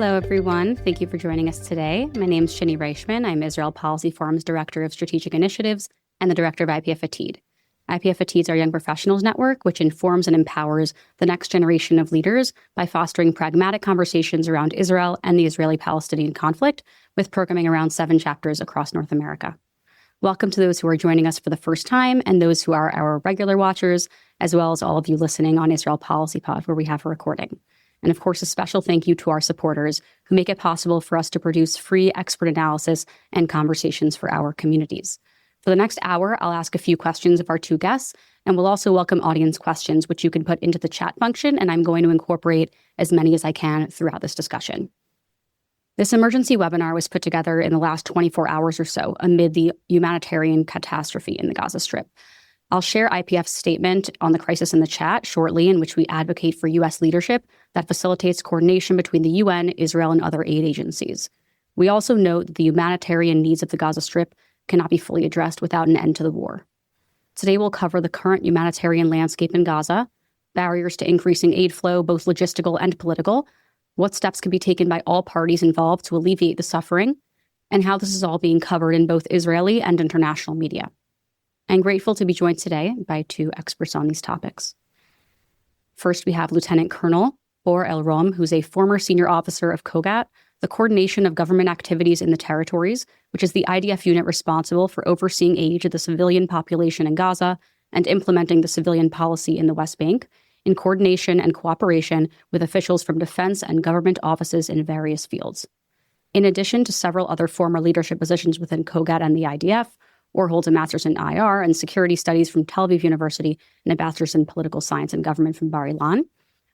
Hello, everyone. Thank you for joining us today. My name is Shini Reichman. I'm Israel Policy Forum's Director of Strategic Initiatives and the Director of IPF ATID. IPF ATID is our Young Professionals Network, which informs and empowers the next generation of leaders by fostering pragmatic conversations around Israel and the Israeli-Palestinian conflict, with programming around 7 chapters across North America. Welcome to those who are joining us for the first time and those who are our regular watchers, as well as all of you listening on Israel Policy Pod, where we have a recording. And of course, a special thank you to our supporters who make it possible for us to produce free expert analysis and conversations for our communities. For the next hour, I'll ask a few questions of our 2 guests, and we'll also welcome audience questions, which you can put into the chat function, and I'm going to incorporate as many as I can throughout this discussion. This emergency webinar was put together in the last 24 hours or so amid the humanitarian catastrophe in the Gaza Strip. I'll share IPF's statement on the crisis in the chat shortly, in which we advocate for U.S. leadership that facilitates coordination between the UN, Israel, and other aid agencies. We also note that the humanitarian needs of the Gaza Strip cannot be fully addressed without an end to the war. Today, we'll cover the current humanitarian landscape in Gaza, barriers to increasing aid flow, both logistical and political, what steps can be taken by all parties involved to alleviate the suffering, and how this is all being covered in both Israeli and international media. I'm grateful to be joined today by 2 experts on these topics. First, we have Lieutenant Colonel Elrom, who's a former senior officer of COGAT, the Coordination of Government Activities in the Territories, which is the IDF unit responsible for overseeing aid to the civilian population in Gaza and implementing the civilian policy in the West Bank, in coordination and cooperation with officials from defense and government offices in various fields. In addition to several other former leadership positions within COGAT and the IDF, or holds a master's in IR and security studies from Tel Aviv University and a bachelor's in political science and government from Bar Ilan.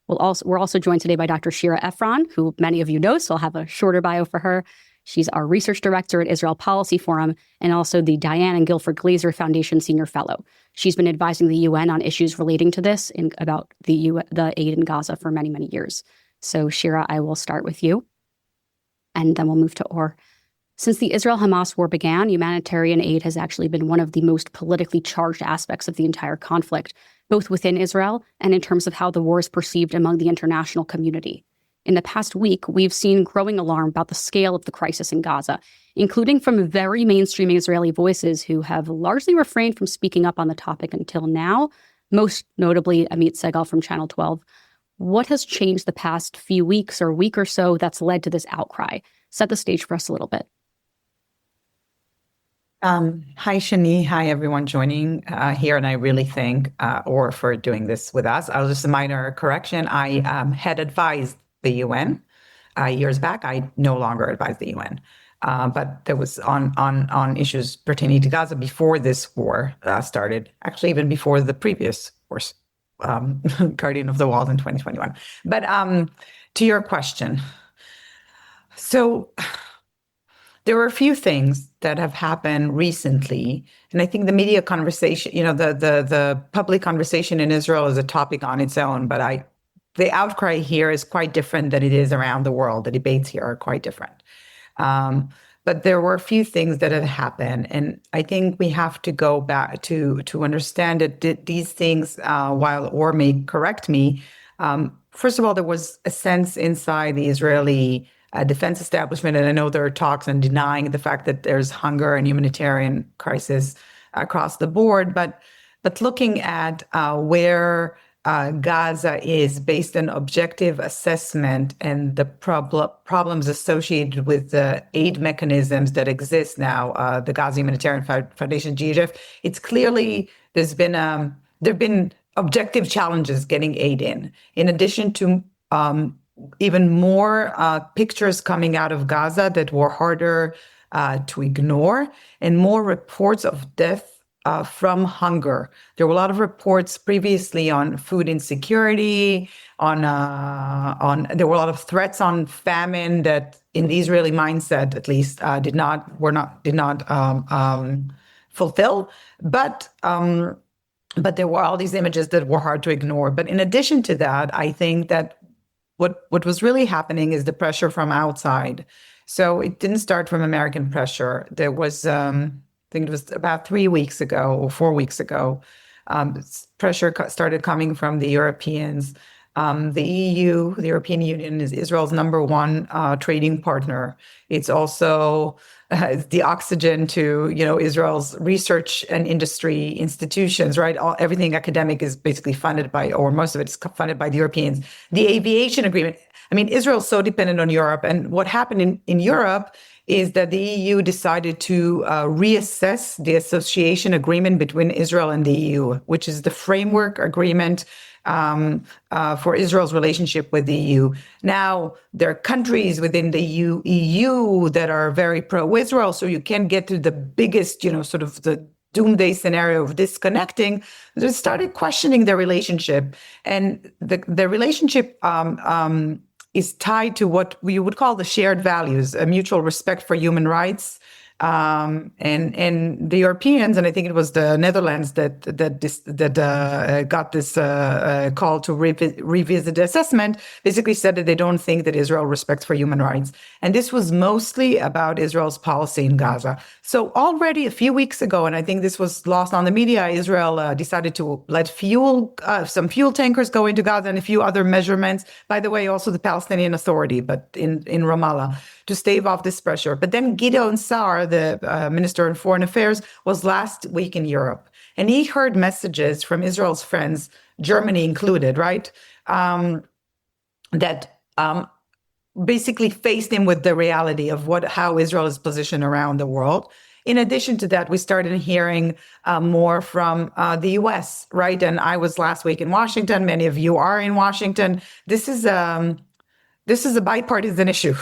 We're also joined today by Dr. Shira Efron, who many of you know, so I'll have a shorter bio for her. She's our research director at Israel Policy Forum and also the Diane and Guilford Glazer Foundation Senior Fellow. She's been advising the UN on issues relating to this about the aid in Gaza for many, many years. So Shira, I will start with you, and then we'll move to Or. Since the Israel-Hamas war began, humanitarian aid has actually been one of the most politically charged aspects of the entire conflict, both within Israel and in terms of how the war is perceived among the international community. In the past week, we've seen growing alarm about the scale of the crisis in Gaza, including from very mainstream Israeli voices who have largely refrained from speaking up on the topic until now, most notably Amit Segal from Channel 12. What has changed the past few weeks or week or so that's led to this outcry? Set the stage for us a little bit. Hi, Shani. Hi, everyone joining here. And I really thank Or for doing this with us. I'll just a minor correction. I had advised the UN years back. I no longer advise the UN. But there was on issues pertaining to Gaza before this war started, actually even before the previous wars, Guardian of the Wall in 2021. But to your question, so there were a few things that have happened recently, and I think the media conversation, the public conversation in Israel is a topic on its own, but the outcry here is quite different than it is around the world. The debates here are quite different. But there were a few things that have happened, and I think we have to go back to understand that these things, while Or may correct me, first of all, there was a sense inside the Israeli defense establishment, and I know there are talks on denying the fact that there's hunger and humanitarian crisis across the board, but looking at where Gaza is based on objective assessment and the problems associated with the aid mechanisms that exist now, the Gaza Humanitarian Foundation, GHF, it's clearly there've been objective challenges getting aid in addition to even more pictures coming out of Gaza that were harder to ignore, and more reports of death from hunger. There were a lot of reports previously on food insecurity, there were a lot of threats on famine that, in the Israeli mindset at least, did not fulfill. But there were all these images that were hard to ignore. But in addition to that, I think that what was really happening is the pressure from outside. So it didn't start from American pressure. There was, I think it was about 3 weeks ago or 4 weeks ago, pressure started coming from the Europeans, The EU, the European Union, is Israel's number one trading partner. It's also the oxygen to, Israel's research and industry institutions, right? Everything academic is basically funded by, or most of it is funded by the Europeans. The aviation agreement. I mean, Israel's so dependent on Europe. And what happened in Europe is that the EU decided to reassess the association agreement between Israel and the EU, which is the framework agreement for Israel's relationship with the EU. Now, there are countries within the EU that are very pro-Israel, so you can get to the biggest, sort of the doomsday scenario of disconnecting. They started questioning their relationship, and the relationship is tied to what we would call the shared values, a mutual respect for human rights. And the Europeans, and I think it was the Netherlands that got this call to revisit the assessment, basically said that they don't think that Israel respects for human rights. And this was mostly about Israel's policy in Gaza. So already a few weeks ago, and I think this was lost on the media, Israel decided to let some fuel tankers go into Gaza and a few other measurements. By the way, also the Palestinian Authority, but in Ramallah, to stave off this pressure. But then Gideon Saar, the Minister of Foreign Affairs, was last week in Europe. And he heard messages from Israel's friends, Germany included, right? That basically faced him with the reality of how Israel is positioned around the world. In addition to that, we started hearing more from the U.S., right? And I was last week in Washington. Many of you are in Washington. This is a bipartisan issue.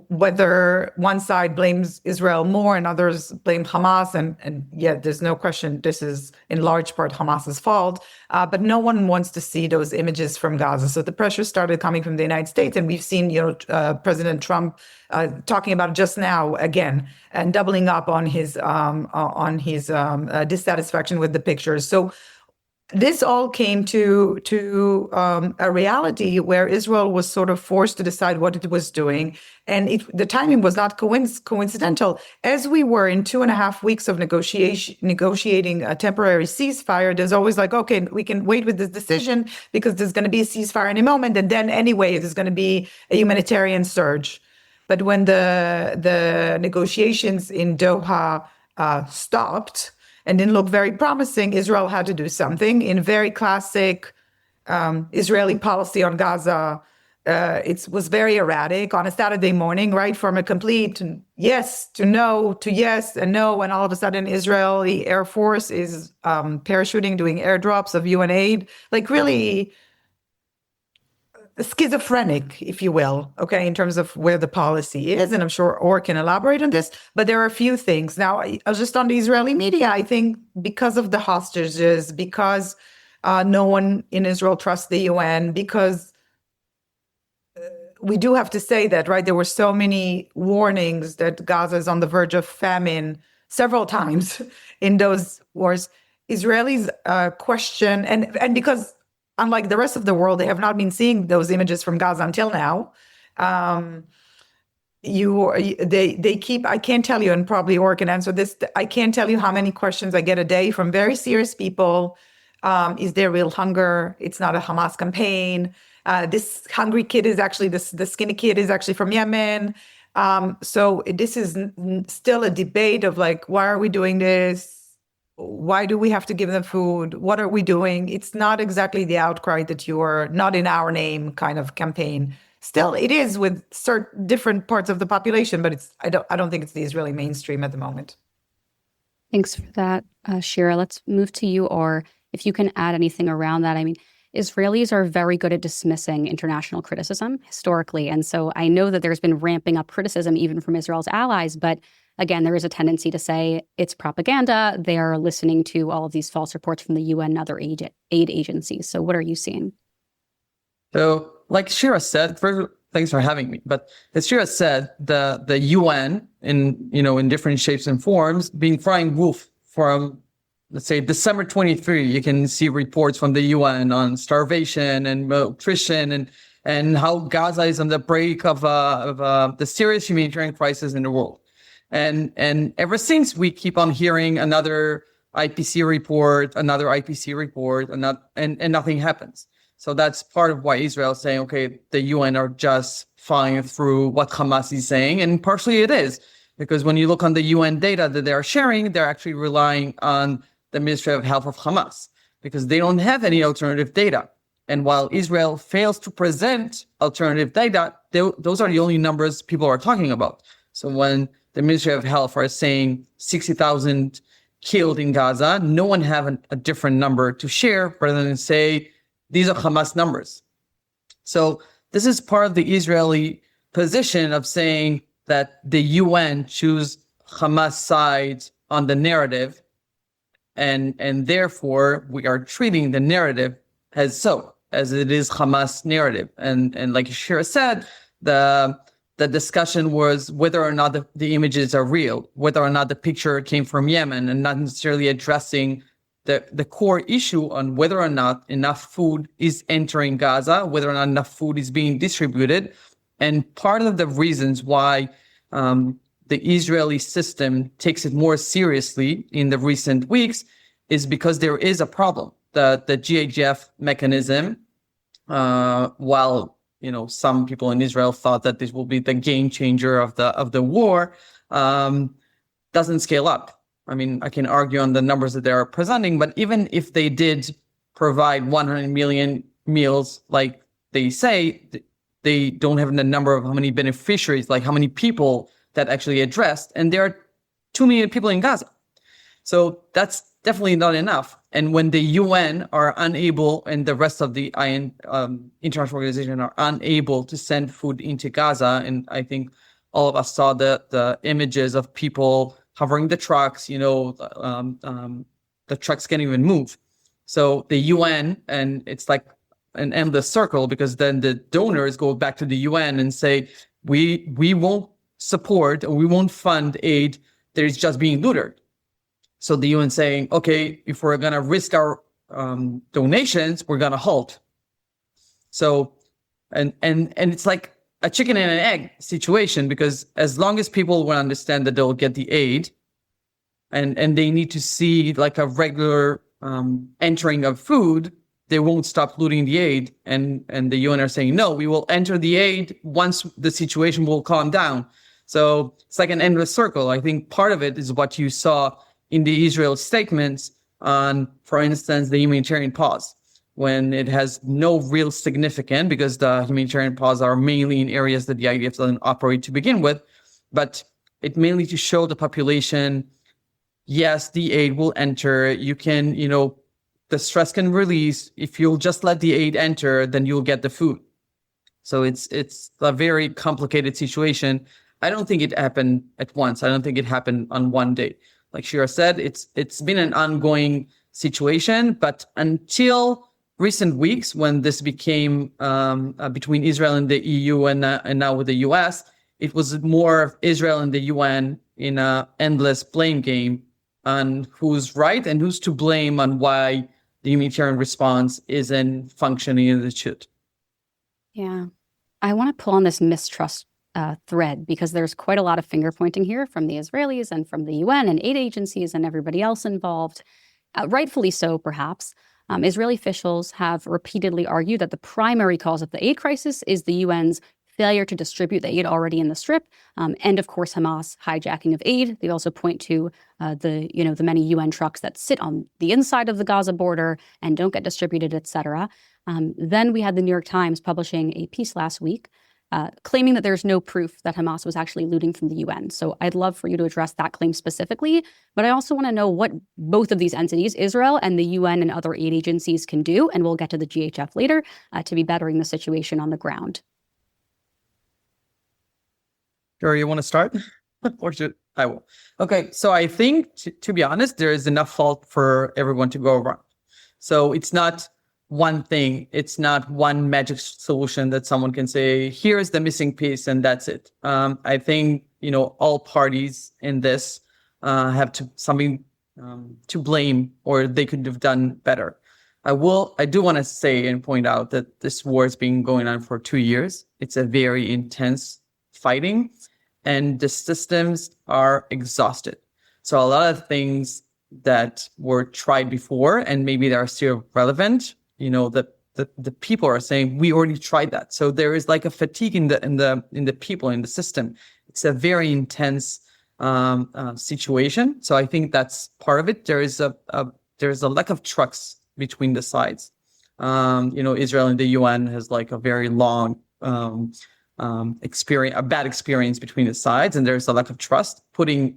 Whether one side blames Israel more and others blame Hamas, and yet there's no question this is in large part Hamas's fault, but no one wants to see those images from Gaza. So the pressure started coming from the United States, and we've seen, President Trump talking about it just now again and doubling up on his dissatisfaction with the pictures. So this all came to a reality where Israel was sort of forced to decide what it was doing. And the timing was not coincidental. As we were in 2.5 weeks of negotiating a temporary ceasefire, there's always like, okay, we can wait with this decision because there's going to be a ceasefire any moment. And then anyway, there's going to be a humanitarian surge. But when the negotiations in Doha stopped, and didn't look very promising, Israel had to do something. In very classic Israeli policy on Gaza, it was very erratic on a Saturday morning, right? From a complete yes to no to yes and no. And all of a sudden, Israeli Air Force is parachuting, doing airdrops of UN aid, like really schizophrenic, if you will, okay, in terms of where the policy is. And I'm sure Or can elaborate on this, but there are a few things. Now, I was just on the Israeli media, I think because of the hostages, because no one in Israel trusts the UN, because we do have to say that, right, there were so many warnings that Gaza is on the verge of famine several times in those wars. Israelis question, and because unlike the rest of the world, they have not been seeing those images from Gaza until now. They keep, I can't tell you, and probably Or can answer this, I can't tell you how many questions I get a day from very serious people. Is there real hunger? It's not a Hamas campaign. This hungry kid is actually, the skinny kid is actually from Yemen. So this is still a debate of like, why are we doing this? Why do we have to give them food? What are we doing? It's not exactly the outcry that you are not in our name kind of campaign. Still, it is with certain different parts of the population, but I don't think it's the Israeli mainstream at the moment. Thanks for that, Shira. Let's move to you, or if you can add anything around that. I mean, Israelis are very good at dismissing international criticism historically. And so I know that there's been ramping up criticism even from Israel's allies, but again, there is a tendency to say it's propaganda. They are listening to all of these false reports from the UN and other aid agencies. So what are you seeing? So like Shira said, first, thanks for having me. But as Shira said, the UN in different shapes and forms being crying wolf from, let's say, December 23, you can see reports from the UN on starvation and malnutrition and how Gaza is on the brink of the serious humanitarian crisis in the world. And ever since, we keep on hearing another IPC report, and nothing happens. So that's part of why Israel is saying, okay, the UN are just following through what Hamas is saying. And partially it is, because when you look on the UN data that they're sharing, they're actually relying on the Ministry of Health of Hamas, because they don't have any alternative data. And while Israel fails to present alternative data, those are the only numbers people are talking about. So when the Ministry of Health are saying 60,000 killed in Gaza, no one have a different number to share rather than say, these are Hamas numbers. So this is part of the Israeli position of saying that the UN choose Hamas side on the narrative, and therefore we are treating the narrative as it is Hamas narrative. And like Shira said, the discussion was whether or not the images are real, whether or not the picture came from Yemen, and not necessarily addressing the core issue on whether or not enough food is entering Gaza, whether or not enough food is being distributed. And part of the reasons why the Israeli system takes it more seriously in the recent weeks is because there is a problem. The GHF mechanism, while some people in Israel thought that this will be the game changer of the war, doesn't scale up. I mean, I can argue on the numbers that they are presenting, but even if they did provide 100 million meals, like they say, they don't have the number of how many beneficiaries, like how many people that actually addressed. And there are 2 million people in Gaza. So that's definitely not enough. And when the UN are unable, and the rest of the international organization are unable to send food into Gaza, and I think all of us saw the images of people hovering the trucks, the trucks can't even move. So the UN, and it's like an endless circle, because then the donors go back to the UN and say, we won't support, or we won't fund aid that is just being looted. So the UN saying, okay, if we're going to risk our donations, we're going to halt. So, and it's like a chicken and an egg situation, because as long as people will understand that they'll get the aid, and they need to see like a regular entering of food, they won't stop looting the aid. And the UN are saying, no, we will enter the aid once the situation will calm down. So it's like an endless circle. I think part of it is what you saw in the Israel statements on, for instance, the humanitarian pause, when it has no real significance, because the humanitarian pause are mainly in areas that the IDF doesn't operate to begin with, but it mainly to show the population, yes, the aid will enter. You can, the stress can release. If you'll just let the aid enter, then you'll get the food. So it's a very complicated situation. I don't think it happened at once. I don't think it happened on one day. Like Shira said, it's been an ongoing situation, but until recent weeks, when this became between Israel and the EU and now with the US, it was more of Israel and the UN in an endless blame game on who's right and who's to blame on why the humanitarian response isn't functioning as it should. Yeah. I want to pull on this mistrust thread, because there's quite a lot of finger pointing here from the Israelis and from the UN and aid agencies and everybody else involved. Rightfully so, perhaps. Israeli officials have repeatedly argued that the primary cause of the aid crisis is the UN's failure to distribute the aid already in the Strip, and of course Hamas hijacking of aid. They also point to the many UN trucks that sit on the inside of the Gaza border and don't get distributed, etc. Then we had the New York Times publishing a piece last week claiming that there's no proof that Hamas was actually looting from the UN. So I'd love for you to address that claim specifically, but I also want to know what both of these entities, Israel and the UN and other aid agencies, can do, and we'll get to the GHF later, to be bettering the situation on the ground. Sure, you want to start? Or should I will? Okay, so I think, to be honest, there is enough fault for everyone to go around. So it's not one thing. It's not one magic solution that someone can say, here's the missing piece and that's it. I think, all parties in this have something to blame, or they could have done better. I do want to say and point out that this war has been going on for 2 years. It's a very intense fighting, and the systems are exhausted. So a lot of things that were tried before, and maybe they are still relevant, the the people are saying, we already tried that. So there is like a fatigue in the people, in the system. It's a very intense situation. So I think that's part of it. There is a lack of trust between the sides. Israel and the UN has like a very long experience, a bad experience between the sides, and there's a lack of trust. Putting,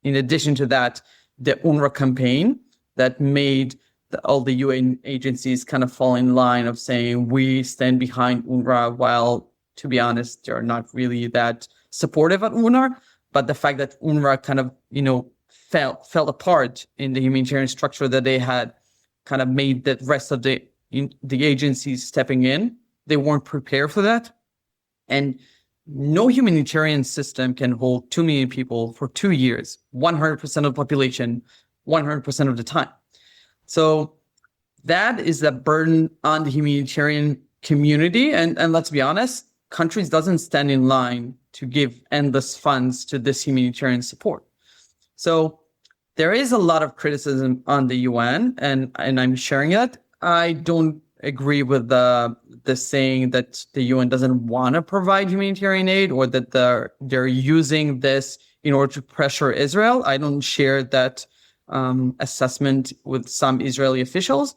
in addition to that, the UNRWA campaign that made all the UN agencies kind of fall in line of saying we stand behind UNRWA, while, to be honest, they're not really that supportive of UNRWA. But the fact that UNRWA kind of, fell apart in the humanitarian structure that they had, kind of made the rest of the agencies stepping in. They weren't prepared for that. And no humanitarian system can hold 2 million people for 2 years, 100% of the population, 100% of the time. So that is a burden on the humanitarian community. And let's be honest, countries doesn't stand in line to give endless funds to this humanitarian support. So there is a lot of criticism on the UN, and I'm sharing it. I don't agree with the saying that the UN doesn't want to provide humanitarian aid, or that they're using this in order to pressure Israel. I don't share that assessment with some Israeli officials.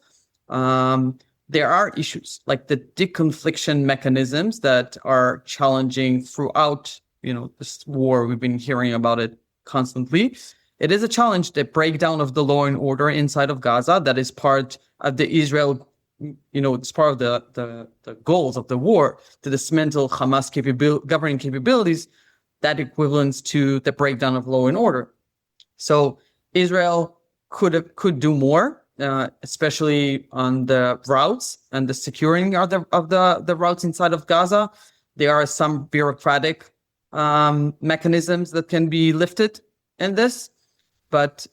There are issues like the deconfliction mechanisms that are challenging throughout, this war. We've been hearing about it constantly. It is a challenge, the breakdown of the law and order inside of Gaza. That is part of the Israel, it's part of the goals of the war, to dismantle Hamas governing capabilities, that equivalents to the breakdown of law and order. So Israel could do more, especially on the routes and the securing of the routes inside of Gaza. There are some bureaucratic mechanisms that can be lifted in this, but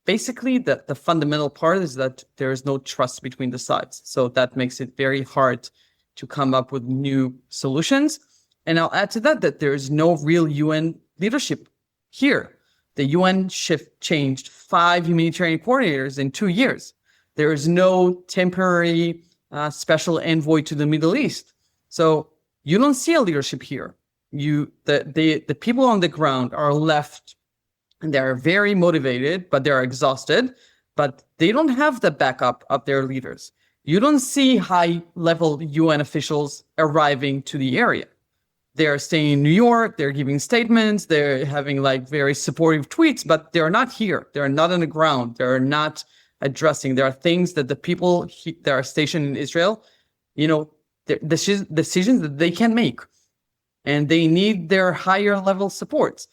basically the fundamental part is that there is no trust between the sides. So that makes it very hard to come up with new solutions. And I'll add to that there is no real UN leadership here. The UN changed 5 humanitarian coordinators in 2 years. There is no temporary special envoy to the Middle East. So you don't see a leadership here. The people on the ground are left, and they're very motivated, but they're exhausted, but they don't have the backup of their leaders. You don't see high-level UN officials arriving to the area. They're staying in New York, they're giving statements, they're having like very supportive tweets, but they're not here. They're not on the ground. They're not addressing. There are things that the people that are stationed in Israel, decisions that they can make, and they need their higher level supports.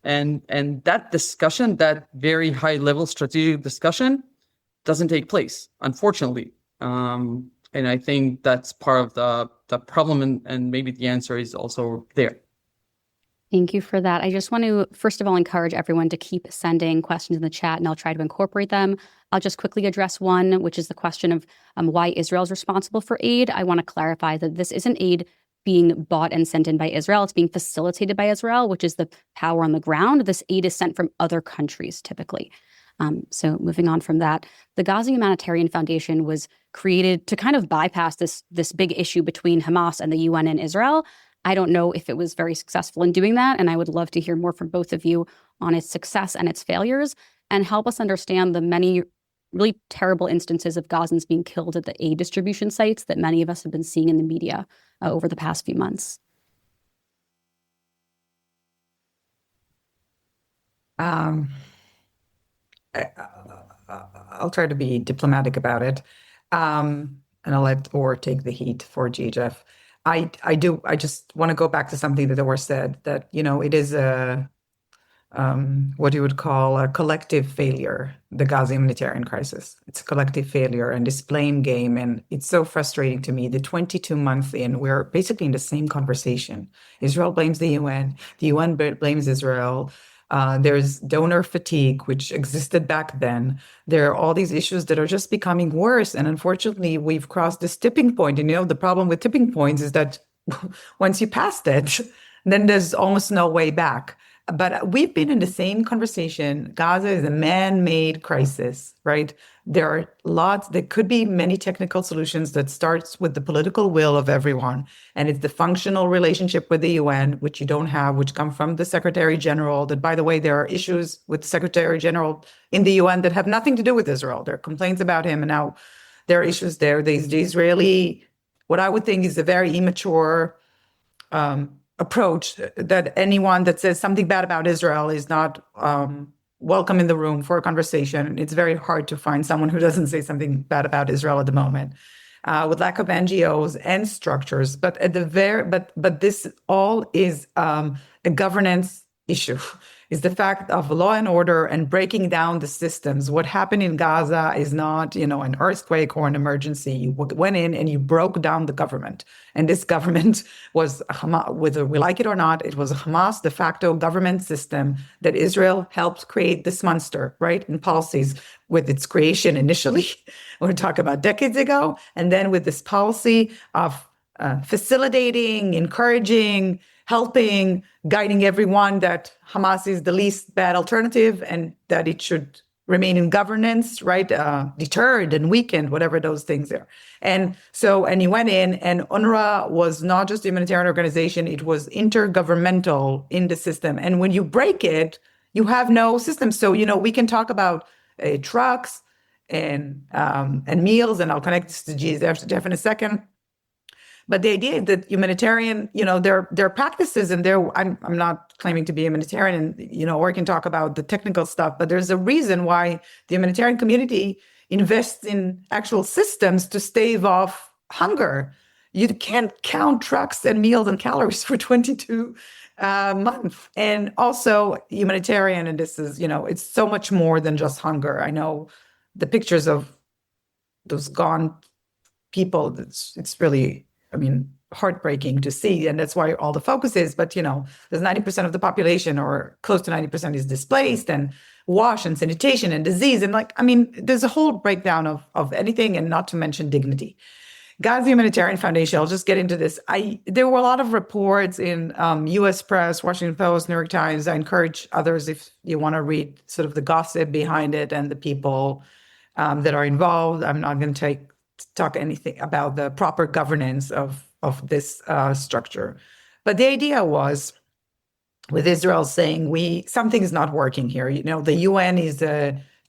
And that discussion, that very high level strategic discussion, doesn't take place, unfortunately. And I think that's part of the problem, and maybe the answer is also there. Thank you for that. I just want to, first of all, encourage everyone to keep sending questions in the chat, and I'll try to incorporate them. I'll just quickly address one, which is the question of why Israel is responsible for aid. I want to clarify that this isn't aid being bought and sent in by Israel. It's being facilitated by Israel, which is the power on the ground. This aid is sent from other countries, typically. So moving on from that, the Gaza Humanitarian Foundation was created to kind of bypass this big issue between Hamas and the UN and Israel. I don't know if it was very successful in doing that, and I would love to hear more from both of you on its success and its failures, and help us understand the many really terrible instances of Gazans being killed at the aid distribution sites that many of us have been seeing in the media over the past few months. I'll try to be diplomatic about it, and I'll let Or take the heat for GHF. I just want to go back to something that Or said, that, it is what you would call a collective failure, the Gaza humanitarian crisis. It's a collective failure, and this blame game, and it's so frustrating to me. The 22 months in, we're basically in the same conversation. Israel blames the UN blames Israel. There's donor fatigue, which existed back then. There are all these issues that are just becoming worse, and unfortunately, we've crossed this tipping point. The problem with tipping points is that once you passed it, then there's almost no way back. But we've been in the same conversation. Gaza is a man-made crisis, right? There are lots, there could be many technical solutions that starts with the political will of everyone. And it's the functional relationship with the UN, which you don't have, which come from the Secretary General, that, by the way, there are issues with the Secretary General in the UN that have nothing to do with Israel. There are complaints about him, and now there are issues there. There's the Israeli, what I would think is a very immature approach, that anyone that says something bad about Israel is not welcome in the room for a conversation. It's very hard to find someone who doesn't say something bad about Israel at the moment, with lack of NGOs and structures. But at the but this all is a governance issue. Is the fact of law and order and breaking down the systems. What happened in Gaza is not, an earthquake or an emergency. You went in and you broke down the government. And this government was Hamas, whether we like it or not, it was a Hamas de facto government system that Israel helped create this monster, right? In policies with its creation initially, we're talking about decades ago. And then with this policy of facilitating, encouraging, helping, guiding everyone that Hamas is the least bad alternative and that it should remain in governance, right? Deterred and weakened, whatever those things are. And you went in, and UNRWA was not just a humanitarian organization, it was intergovernmental in the system. And when you break it, you have no system. So, we can talk about trucks and meals, and I'll connect this to Jeff in a second. But the idea that humanitarian, their practices, and I'm not claiming to be a humanitarian, or we can talk about the technical stuff, but there's a reason why the humanitarian community invests in actual systems to stave off hunger. You can't count trucks and meals and calories for 22 months. And also humanitarian, and this is, it's so much more than just hunger. I know the pictures of those gone people, it's really, heartbreaking to see. And that's why all the focus is, but there's 90% of the population, or close to 90%, is displaced, and wash and sanitation and disease. And there's a whole breakdown of anything, and not to mention dignity. Gaza Humanitarian Foundation, I'll just get into this. There were a lot of reports in US press, Washington Post, New York Times. I encourage others, if you want to read sort of the gossip behind it and the people that are involved. I'm not going to talk anything about the proper governance of this structure. But the idea was, with Israel saying something is not working here. The UN is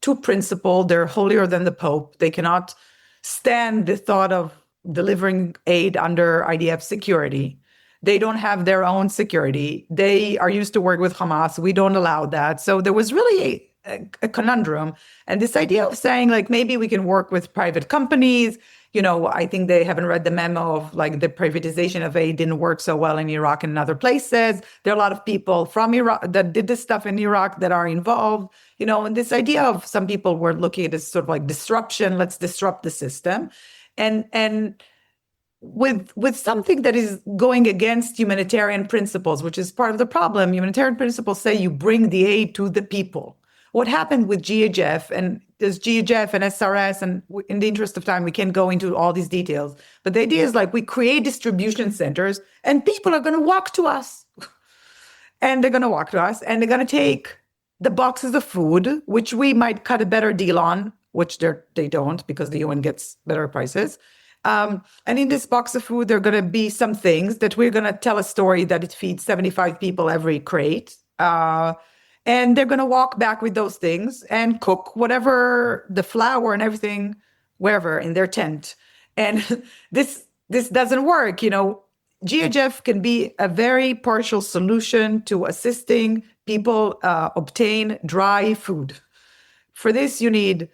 too principled. They're holier than the Pope. They cannot stand the thought of delivering aid under IDF security. They don't have their own security. They are used to work with Hamas. We don't allow that. So there was really a conundrum. And this idea of saying, maybe we can work with private companies. I think they haven't read the memo of the privatization of aid didn't work so well in Iraq and other places. There are a lot of people from Iraq that did this stuff in Iraq that are involved, and this idea of some people were looking at this sort of disruption. Let's disrupt the system. And with something that is going against humanitarian principles, which is part of the problem. Humanitarian principles say you bring the aid to the people. What happened with GHF, and there's GHF and SRS, and in the interest of time, we can't go into all these details. But the idea is we create distribution centers, and people are going to walk to us. And they're going to walk to us, and they're going to take the boxes of food, which we might cut a better deal on, which they don't, because the UN gets better prices. And in this box of food, there are going to be some things that we're going to tell a story that it feeds 75 people every crate. And they're going to walk back with those things and cook whatever, the flour and everything, wherever in their tent. And this doesn't work. GHF can be a very partial solution to assisting people obtain dry food. For this, you need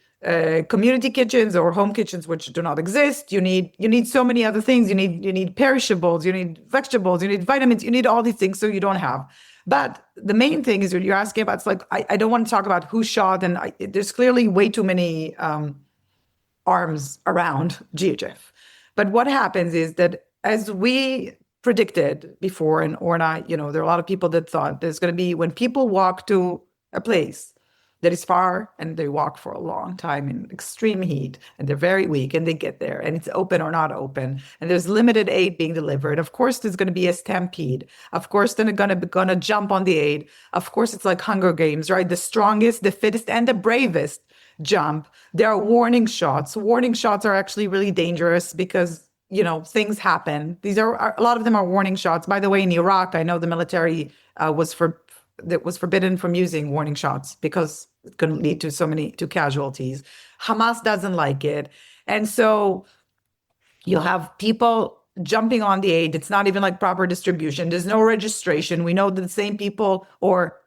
community kitchens or home kitchens, which do not exist. You need so many other things. You need perishables. You need vegetables. You need vitamins. You need all these things, so you don't have. But the main thing is what you're asking about. It's I don't want to talk about who shot, and there's clearly way too many arms around GHF. But what happens is that, as we predicted before, and Orna, there are a lot of people that thought there's going to be, when people walk to a place that is far, and they walk for a long time in extreme heat, and they're very weak, and they get there, and it's open or not open, and there's limited aid being delivered. Of course, there's going to be a stampede. Of course, they're gonna jump on the aid. Of course, it's like Hunger Games, right? The strongest, the fittest, and the bravest jump. There are warning shots. Warning shots are actually really dangerous because, you know, things happen. These are a lot of them are warning shots. By the way, in Iraq, I know the military was forbidden from using warning shots because it could lead to casualties. Hamas doesn't like it. And so you'll have people jumping on the aid. It's not even like proper distribution. There's no registration. We know that the same people, or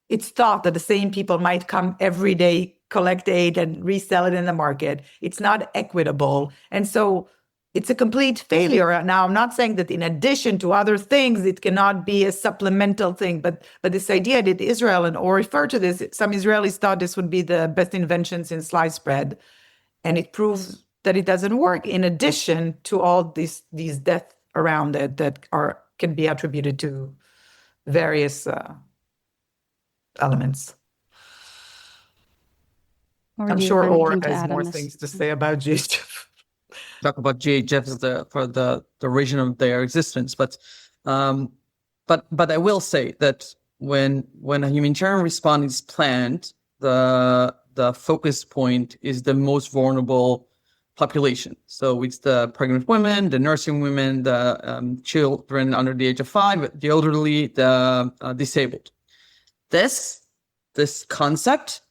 it's thought that the same people might come every day, collect aid and resell it in the market. It's not equitable. And so it's a complete failure. Now, I'm not saying that in addition to other things, it cannot be a supplemental thing, but this idea that Israel, or refer to this, some Israelis thought this would be the best invention since sliced bread, and it proves that it doesn't work, in addition to all these deaths around it that can be attributed to various elements. I'm sure Or has more things to say about GHF. Talk about GHF as for the origin of their existence, but I will say that when a humanitarian response is planned, the focus point is the most vulnerable population. So it's the pregnant women, the nursing women, the children under the age of 5, the elderly, the disabled. This concept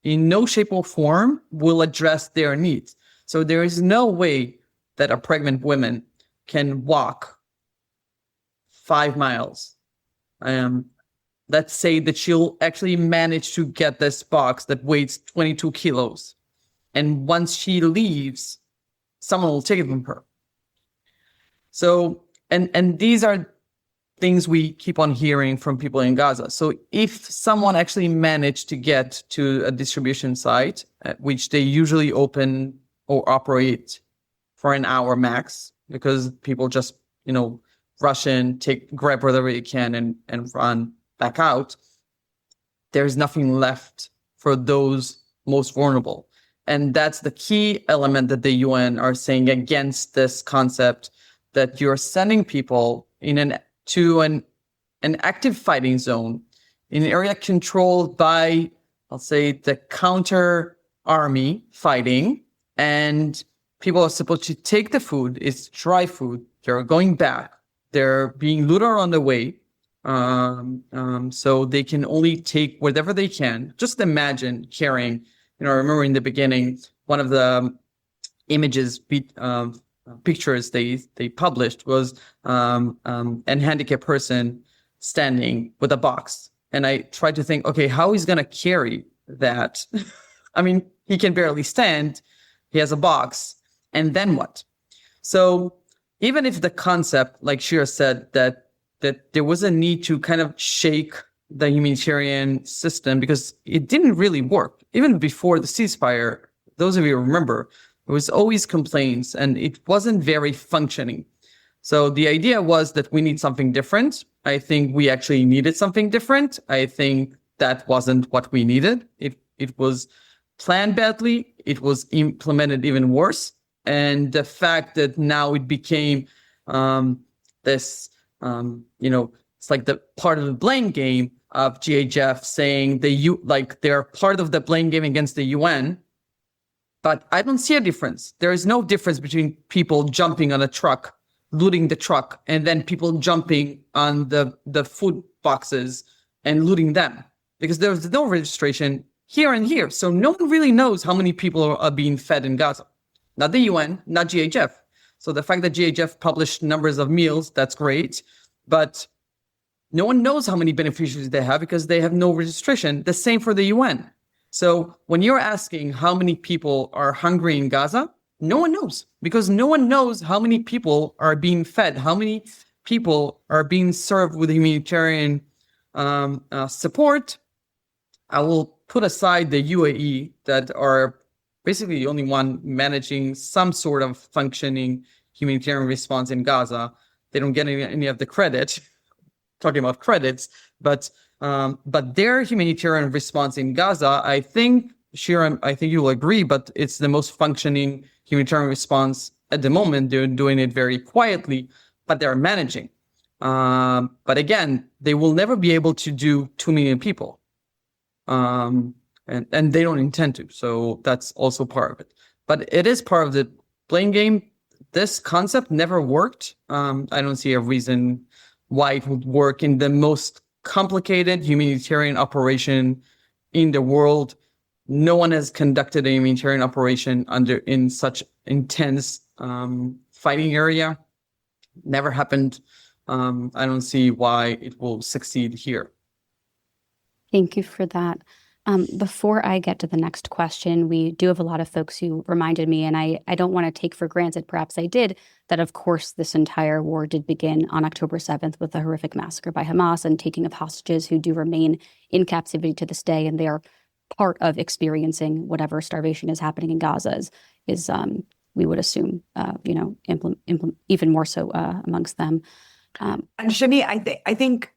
in no shape or form will address their needs. So there is no way that a pregnant woman can walk 5 miles. Let's say that she'll actually manage to get this box that weighs 22 kilos. And once she leaves, someone will take it from her. So, and these are things we keep on hearing from people in Gaza. So if someone actually managed to get to a distribution site, which they usually open or operate for an hour max, because people just, rush in, grab whatever they can and run back out, there's nothing left for those most vulnerable. And that's the key element that the UN are saying against this concept that you're sending people to an active fighting zone in an area controlled by, I'll say, the counter army fighting, and people are supposed to take the food. It's dry food. They're going back. They're being looted on the way. So they can only take whatever they can. Just imagine carrying, I remember in the beginning, one of the images, pictures they published was an handicapped person standing with a box. And I tried to think, okay, how he's going to carry that? I mean, he can barely stand. He has a box. And then what? So even if the concept, like Shira said, that there was a need to kind of shake the humanitarian system because it didn't really work. Even before the ceasefire, those of you who remember, there was always complaints and it wasn't very functioning. So the idea was that we need something different. I think we actually needed something different. I think that wasn't what we needed. It was planned badly. It was implemented even worse. And the fact that now it became this, it's like the part of the blame game of GHF saying they're part of the blame game against the UN. But I don't see a difference. There is no difference between people jumping on a truck, looting the truck, and then people jumping on the food boxes and looting them. Because there's no registration here and here. So no one really knows how many people are being fed in Gaza. Not the UN, not GHF. So the fact that GHF published numbers of meals, that's great. But no one knows how many beneficiaries they have because they have no registration. The same for the UN. So when you're asking how many people are hungry in Gaza, no one knows, because no one knows how many people are being fed, how many people are being served with humanitarian support. I will put aside the UAE that are basically the only one managing some sort of functioning humanitarian response in Gaza. They don't get any of the credit, talking about credits, but But their humanitarian response in Gaza, I think, Shira, I think you'll agree, but it's the most functioning humanitarian response at the moment. They're doing it very quietly, but they're managing. But again, they will never be able to do 2 million people. And they don't intend to. So that's also part of it. But it is part of the blame game. This concept never worked. I don't see a reason why it would work in the most complicated humanitarian operation in the world. No one has conducted a humanitarian operation in such intense fighting area. Never happened. I don't see why it will succeed here. Thank you for that. Before I get to the next question, we do have a lot of folks who reminded me, and I don't want to take for granted, perhaps I did, that of course this entire war did begin on October 7th with a horrific massacre by Hamas and taking of hostages who do remain in captivity to this day, and they are part of experiencing whatever starvation is happening in Gaza is we would assume, even more so amongst them. And Shani, I think,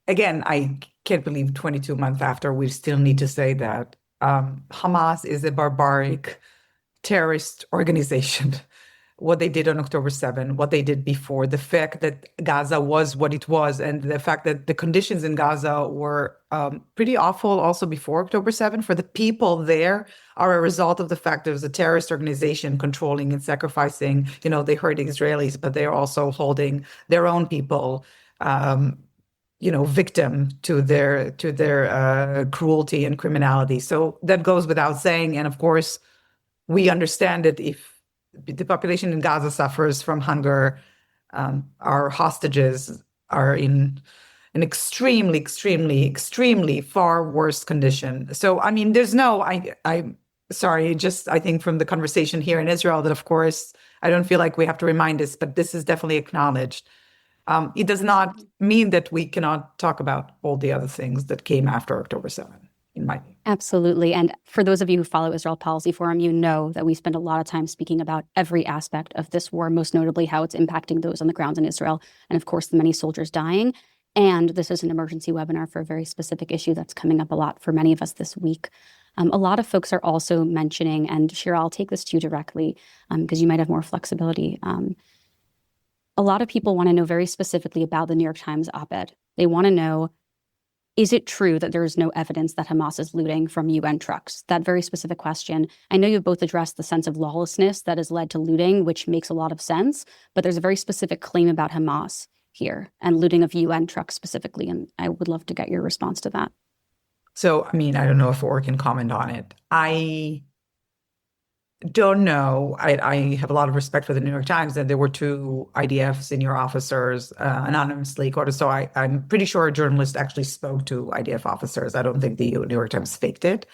again, I can't believe 22 months after, we still need to say that Hamas is a barbaric terrorist organization. What they did on October 7, what they did before, the fact that Gaza was what it was, and the fact that the conditions in Gaza were pretty awful also before October 7 for the people there are a result of the fact there was a terrorist organization controlling and sacrificing. They hurt Israelis, but they're also holding their own people victim to their cruelty and criminality. So that goes without saying. And of course, we understand that if the population in Gaza suffers from hunger, our hostages are in an extremely, extremely, extremely far worse condition. So, I mean, there's no, I'm sorry, I think from the conversation here in Israel that, of course, I don't feel like we have to remind this, but this is definitely acknowledged. It does not mean that we cannot talk about all the other things that came after October 7, in my view. Absolutely. And for those of you who follow Israel Policy Forum, you know that we spend a lot of time speaking about every aspect of this war, most notably how it's impacting those on the ground in Israel, and of course, the many soldiers dying. And this is an emergency webinar for a very specific issue that's coming up a lot for many of us this week. A lot of folks are also mentioning, and Shira, I'll take this to you directly because you might have more flexibility. A lot of people want to know very specifically about the New York Times op-ed. They want to know, is it true that there is no evidence that Hamas is looting from UN trucks? That very specific question. I know you've both addressed the sense of lawlessness that has led to looting, which makes a lot of sense, but there's a very specific claim about Hamas here and looting of UN trucks specifically, and I would love to get your response to that. So, I mean, I don't know if Or can comment on it. I don't know. I have a lot of respect for the New York Times, and there were 2 IDF senior officers anonymously quoted. So I'm pretty sure a journalist actually spoke to IDF officers. I don't think the New York Times faked it.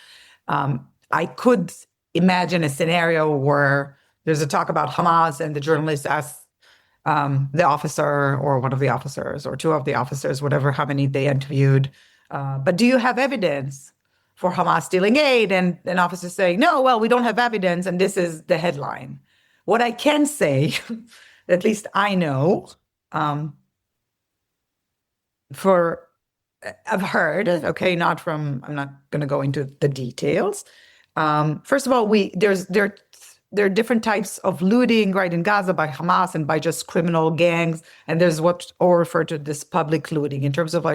I could imagine a scenario where there's a talk about Hamas and the journalist asks the officer or one of the officers or 2 of the officers, how many they interviewed, but do you have evidence for Hamas stealing aid? And an officer saying, no, well, we don't have evidence, and this is the headline. What I can say, at least I know, I've heard, okay, I'm not going to go into the details. First of all, there are different types of looting, right, in Gaza by Hamas and by just criminal gangs. And there's what Or referred to this public looting in terms of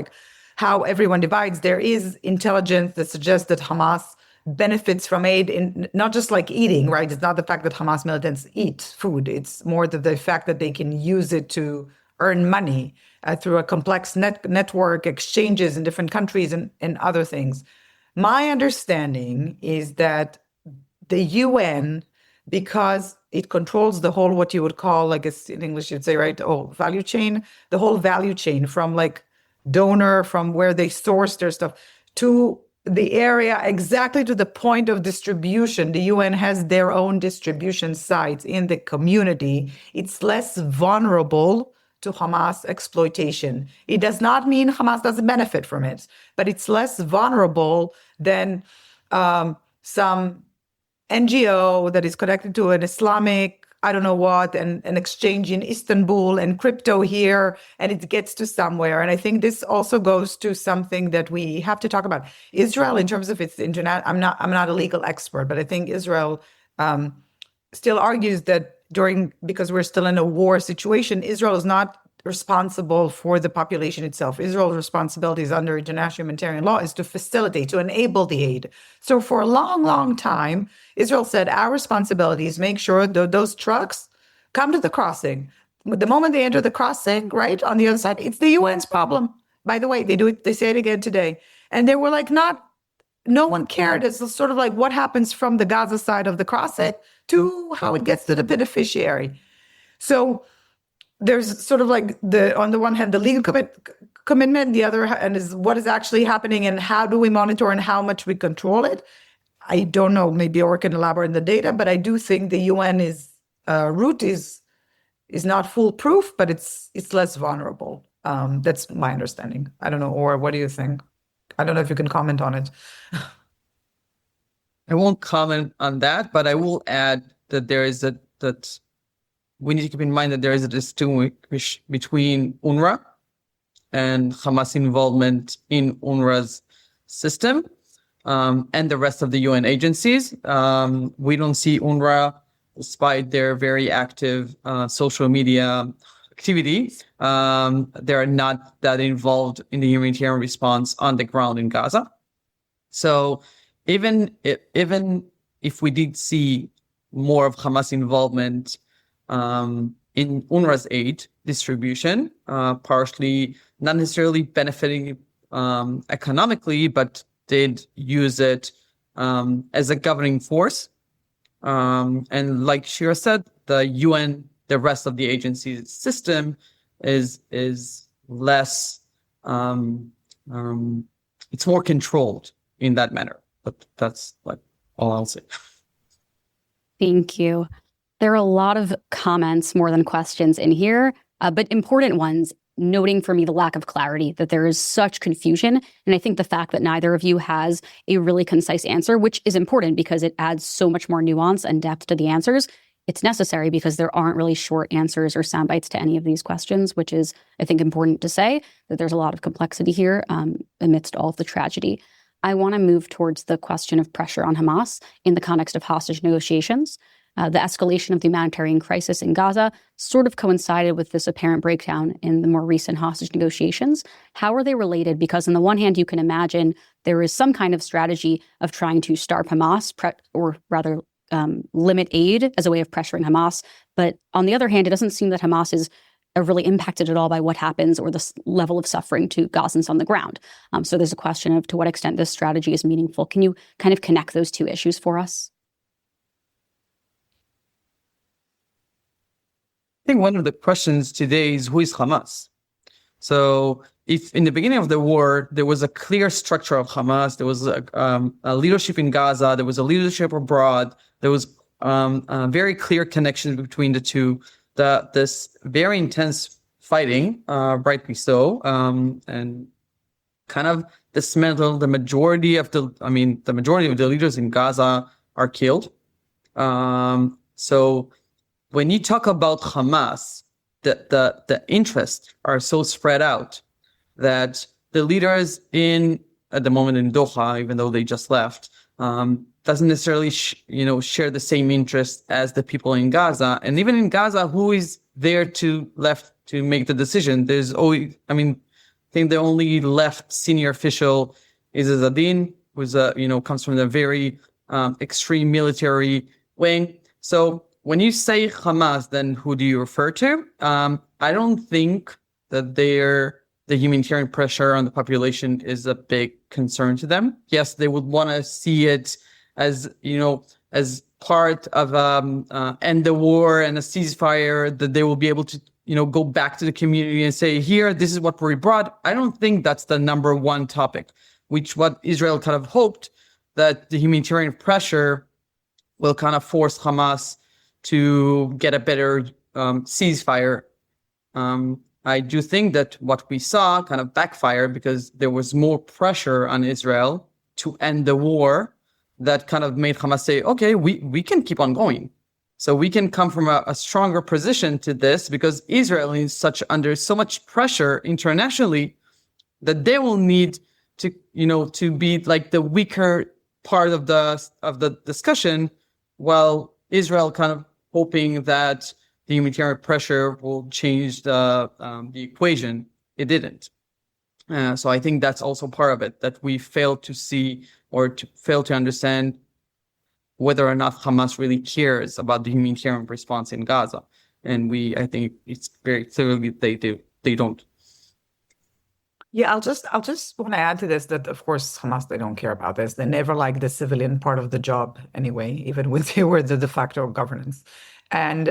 how everyone divides. There is intelligence that suggests that Hamas benefits from aid in not just eating, right? It's not the fact that Hamas militants eat food. It's more the fact that they can use it to earn money through a complex network, exchanges in different countries and other things. My understanding is that the UN, because it controls the whole, what you would call, I guess in English you'd say, right, value chain, the whole value chain from donor, from where they source their stuff to the area exactly to the point of distribution. The UN has their own distribution sites in the community. It's less vulnerable to Hamas exploitation. It does not mean Hamas doesn't benefit from it, but it's less vulnerable than some NGO that is connected to an Islamic I don't know what, and an exchange in Istanbul and crypto here, and it gets to somewhere. And I think this also goes to something that we have to talk about. Israel, in terms of its internet, I'm not a legal expert, but I think Israel still argues that because we're still in a war situation, Israel is not responsible for the population itself. Israel's responsibilities under international humanitarian law is to facilitate, to enable the aid. So for a long, long time, Israel said our responsibility is make sure that those trucks come to the crossing. The moment they enter the crossing, right on the other side, it's the UN's problem. By the way, they say it again today. And they were like, no one cared. It's sort of like what happens from the Gaza side of the crossing to how it gets to the beneficiary. So there's sort of like on the one hand, the legal commitment, the other hand is what is actually happening and how do we monitor and how much we control it. I don't know, maybe Or can elaborate on the data, but I do think the UN route is not foolproof, but it's less vulnerable. That's my understanding. I don't know, Or, what do you think? I don't know if you can comment on it. I won't comment on that, but I will add that that we need to keep in mind that there is a distinction between UNRWA and Hamas involvement in UNRWA's system and the rest of the UN agencies. We don't see UNRWA, despite their very active social media activity. They're not that involved in the humanitarian response on the ground in Gaza. So even if we did see more of Hamas involvement in UNRWA's aid distribution, partially not necessarily benefiting economically, but did use it as a governing force. And like Shira said, the UN, the rest of the agency's system is less, it's more controlled in that manner. But that's like all I'll say. Thank you. There are a lot of comments more than questions in here, but important ones, noting for me the lack of clarity, that there is such confusion. And I think the fact that neither of you has a really concise answer, which is important because it adds so much more nuance and depth to the answers. It's necessary because there aren't really short answers or sound bites to any of these questions, which is, I think, important to say that there's a lot of complexity here amidst all of the tragedy. I want to move towards the question of pressure on Hamas in the context of hostage negotiations. The escalation of the humanitarian crisis in Gaza sort of coincided with this apparent breakdown in the more recent hostage negotiations. How are they related? Because on the one hand, you can imagine there is some kind of strategy of trying to starve Hamas, limit aid as a way of pressuring Hamas. But on the other hand, it doesn't seem that Hamas is really impacted at all by what happens or the level of suffering to Gazans on the ground. So there's a question of to what extent this strategy is meaningful. Can you kind of connect those two issues for us? I think one of the questions today is who is Hamas? So if in the beginning of the war, there was a clear structure of Hamas, there was a leadership in Gaza, there was a leadership abroad, there was a very clear connection between the two. This very intense fighting, rightly so, and kind of dismantle the majority of the leaders in Gaza are killed. So when you talk about Hamas, the interests are so spread out that the leaders at the moment in Doha, even though they just left, doesn't necessarily share the same interest as the people in Gaza. And even in Gaza, who is there to make the decision? There's always, I think the only left senior official is Zadin, who's comes from the very extreme military wing. So when you say Hamas, then who do you refer to? I don't think that the humanitarian pressure on the population is a big concern to them. Yes, they would want to see it as part of end the war and a ceasefire, that they will be able to go back to the community and say, here, this is what we brought. I don't think that's the number one topic, which what Israel kind of hoped, that the humanitarian pressure will kind of force Hamas to get a better ceasefire. I do think that what we saw kind of backfired because there was more pressure on Israel to end the war that kind of made Hamas say, okay, we can keep on going. So we can come from a stronger position to this because Israel is under so much pressure internationally that they will need to be like the weaker part of the discussion, while Israel kind of hoping that the humanitarian pressure will change the equation. It didn't. So I think that's also part of it, that we fail to see or to fail to understand whether or not Hamas really cares about the humanitarian response in Gaza. And I think it's very clearly they don't. Yeah, I'll just want to add to this that, of course, Hamas, they don't care about this. They never liked the civilian part of the job anyway, even when they were the de facto governance. And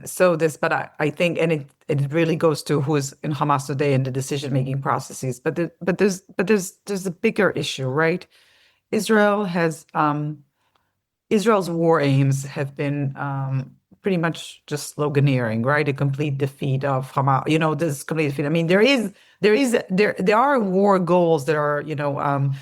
so but I think, and it really goes to who's in Hamas today and the decision-making processes. But there's a bigger issue, right? Israel's war aims have been pretty much just sloganeering, right? A complete defeat of Hamas. This complete defeat. I mean, there are war goals that are,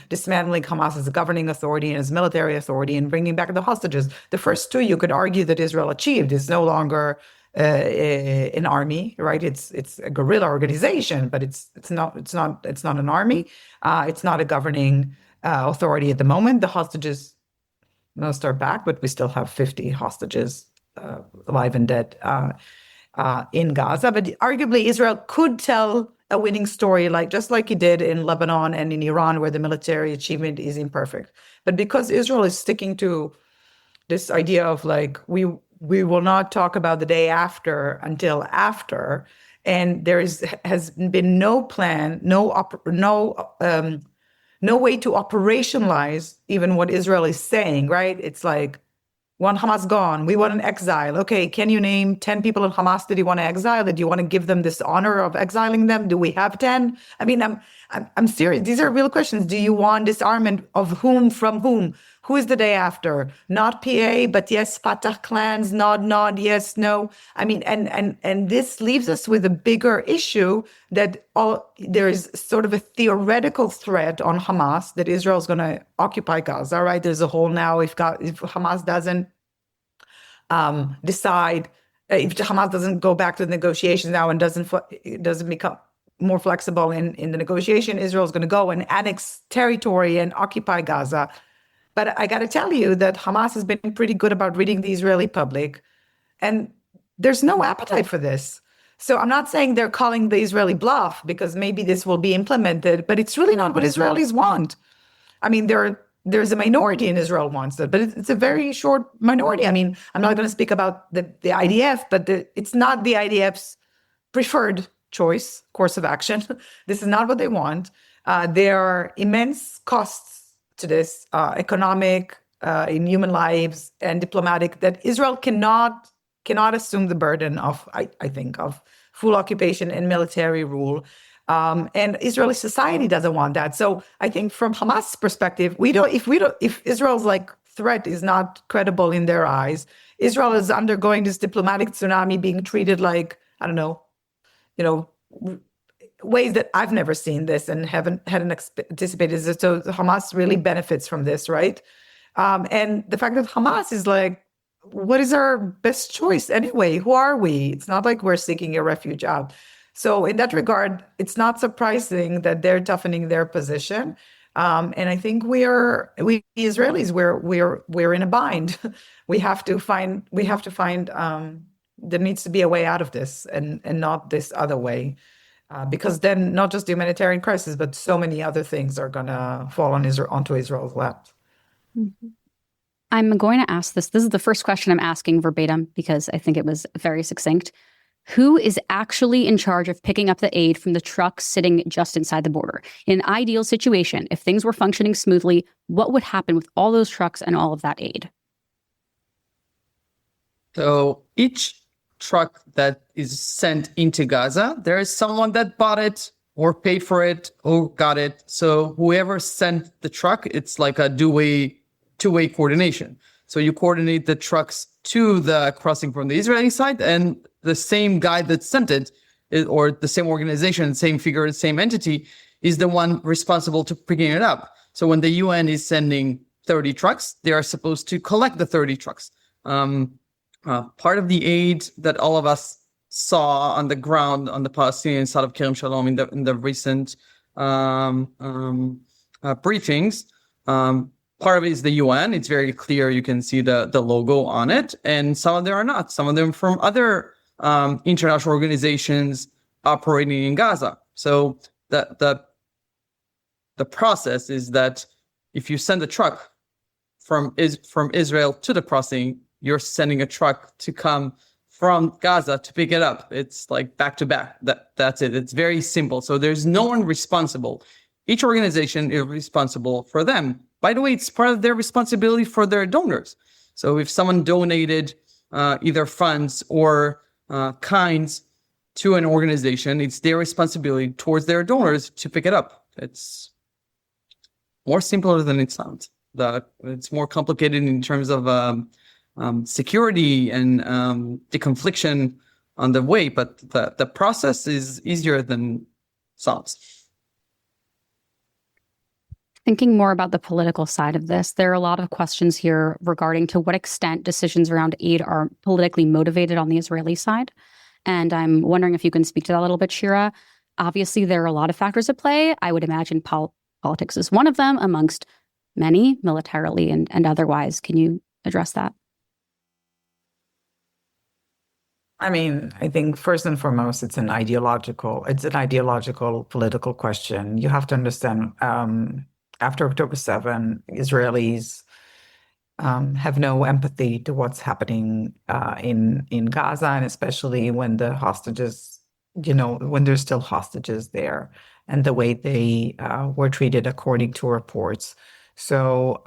dismantling Hamas as a governing authority and as military authority and bringing back the hostages. The first two, you could argue that Israel achieved. It's no longer an army, right? It's a guerrilla organization, but it's not an army. It's not a governing authority at the moment. The hostages, most are back, but we still have 50 hostages alive and dead in Gaza. But arguably, Israel could tell a winning story, just like he did in Lebanon and in Iran, where the military achievement is imperfect. But because Israel is sticking to this idea of we will not talk about the day after until after, and there has been no plan, no way to operationalize even what Israel is saying, right? It's like, one Hamas gone, we want an exile. Okay, can you name 10 people in Hamas that you want to exile? Do you want to give them this honor of exiling them? Do we have 10? I mean, I'm serious. These are real questions. Do you want disarmament of whom, from whom? Who is the day after? Not PA, but yes, Fatah clans, nod, yes, no. I mean, and this leaves us with a bigger issue that there is sort of a theoretical threat on Hamas that Israel is going to occupy Gaza, right? There's a whole now, if Hamas doesn't decide, if Hamas doesn't go back to the negotiations now and doesn't become more flexible in the negotiation, Israel is going to go and annex territory and occupy Gaza. But I got to tell you that Hamas has been pretty good about reading the Israeli public, and there's no appetite for this. So I'm not saying they're calling the Israeli bluff, because maybe this will be implemented, but it's really not what Israelis want. I mean, there's a minority in Israel wants it, but it's a very short minority. I mean, I'm not going to speak about the IDF, but it's not the IDF's preferred course of action. This is not what they want. There are immense costs to this, economic, in human lives, and diplomatic, that Israel cannot assume the burden of, I think, of full occupation and military rule. And Israeli society doesn't want that. So I think from Hamas' perspective, if Israel's threat is not credible in their eyes, Israel is undergoing this diplomatic tsunami, being treated like, I don't know, ways that I've never seen this and hadn't anticipated. So Hamas really benefits from this, right? And the fact that Hamas is what is our best choice anyway? Who are we? It's not like we're seeking a refuge out. So in that regard, it's not surprising that they're toughening their position. And I think we Israelis, we're in a bind. we have to find there needs to be a way out of this, and not this other way. Because then not just the humanitarian crisis, but so many other things are going to fall onto Israel's lap. Mm-hmm. I'm going to ask this. This is the first question I'm asking verbatim, because I think it was very succinct. Who is actually in charge of picking up the aid from the trucks sitting just inside the border? In an ideal situation, if things were functioning smoothly, what would happen with all those trucks and all of that aid? So each truck that is sent into Gaza, there is someone that bought it or paid for it or got it. So whoever sent the truck, it's like a two-way coordination. So you coordinate the trucks to the crossing from the Israeli side, and the same guy that sent it, or the same organization, same figure, same entity, is the one responsible to picking it up. So when the UN is sending 30 trucks, they are supposed to collect the 30 trucks. part of the aid that all of us saw on the ground on the Palestinian side of Kerem Shalom in the recent briefings. Part of it is the UN. It's very clear. You can see the logo on it, and some of them are not. Some of them from other international organizations operating in Gaza. So the process is that if you send a truck from Israel to the crossing, you're sending a truck to come from Gaza to pick it up. It's like back to back. That's it. It's very simple. So there's no one responsible. Each organization is responsible for them. By the way, it's part of their responsibility for their donors. So if someone donated either funds or kinds to an organization, it's their responsibility towards their donors to pick it up. It's more simpler than it sounds. It's more complicated in terms of security and the confliction on the way, but the process is easier than sounds. Thinking more about the political side of this, there are a lot of questions here regarding to what extent decisions around aid are politically motivated on the Israeli side. And I'm wondering if you can speak to that a little bit, Shira. Obviously, there are a lot of factors at play. I would imagine politics is one of them amongst many, militarily and otherwise. Can you address that? I mean, I think first and foremost, it's an ideological political question. You have to understand, after October 7, Israelis have no empathy to what's happening in Gaza, and especially when the hostages, when there's still hostages there, and the way they were treated according to reports. So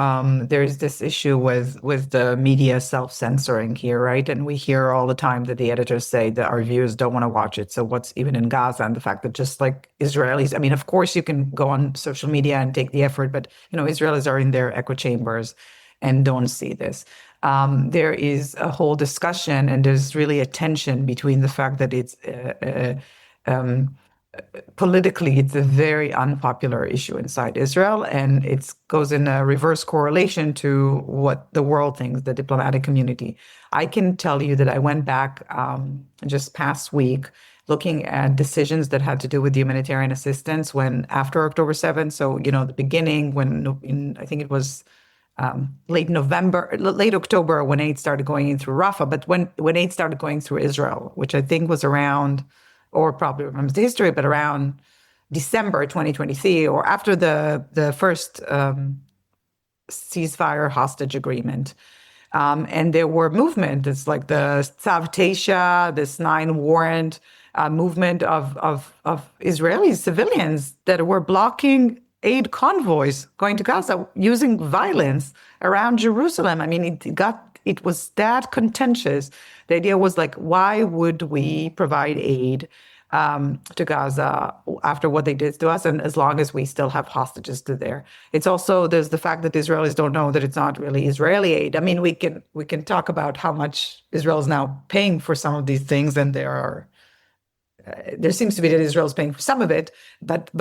there's this issue with the media self-censoring here, right? And we hear all the time that the editors say that our viewers don't want to watch it. So what's even in Gaza, and the fact that just like Israelis, I mean, of course you can go on social media and take the effort, but Israelis are in their echo chambers and don't see this. There is a whole discussion, and there's really a tension between the fact that it's politically, it's a very unpopular issue inside Israel, and it goes in a reverse correlation to what the world thinks, the diplomatic community. I can tell you that I went back just past week looking at decisions that had to do with humanitarian assistance when after October 7th. So, the beginning I think it was late October when aid started going in through Rafah, but when aid started going through Israel, which I think was around, or probably remembers the history, but around December 2023, or after the first ceasefire hostage agreement. And there were movement. It's like the Tzav Teisha, this 9 warrant movement of Israeli civilians that were blocking aid convoys going to Gaza using violence around Jerusalem. I mean, it was that contentious. The idea was like, why would we provide aid to Gaza after what they did to us, and as long as we still have hostages to there? It's also, there's the fact that the Israelis don't know that it's not really Israeli aid. I mean, we can talk about how much Israel is now paying for some of these things, and there seems to be that Israel is paying for some of it, but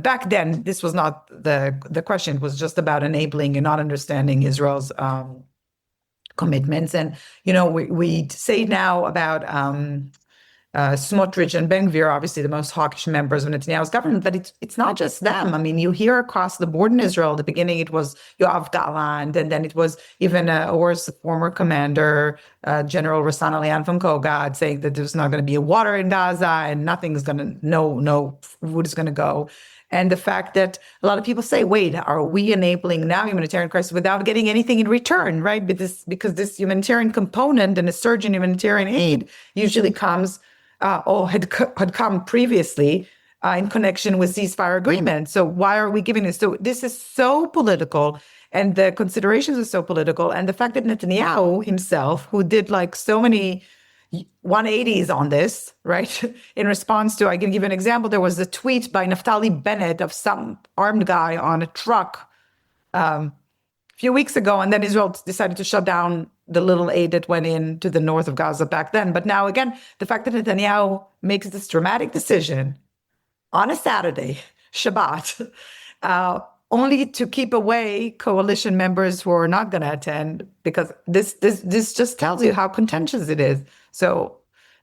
back then this was not the question. It was just about enabling and not understanding Israel's commitments. And we say now about Smotrich and Ben-Gvir, obviously the most hawkish members of Netanyahu's government, but it's not just them. I mean, you hear across the board in Israel, at the beginning it was Yoav Gallant, and then it was even Or's former commander, General Rassan Alian from COGAT, saying that there's not going to be a water in Gaza and no food is going to go. And the fact that a lot of people say, wait, are we enabling now humanitarian crisis without getting anything in return, right? Because this humanitarian component and a surge in humanitarian aid usually comes or had come previously in connection with ceasefire agreements. So why are we giving this? So this is so political, and the considerations are so political. And the fact that Netanyahu himself, who did like so many 180s on this, right? In response to, I can give you an example. There was a tweet by Naftali Bennett of some armed guy on a truck a few weeks ago, and then Israel decided to shut down the little aid that went into the north of Gaza back then. But now again, the fact that Netanyahu makes this dramatic decision on a Saturday, Shabbat, only to keep away coalition members who are not going to attend, because this just tells you how contentious it is. So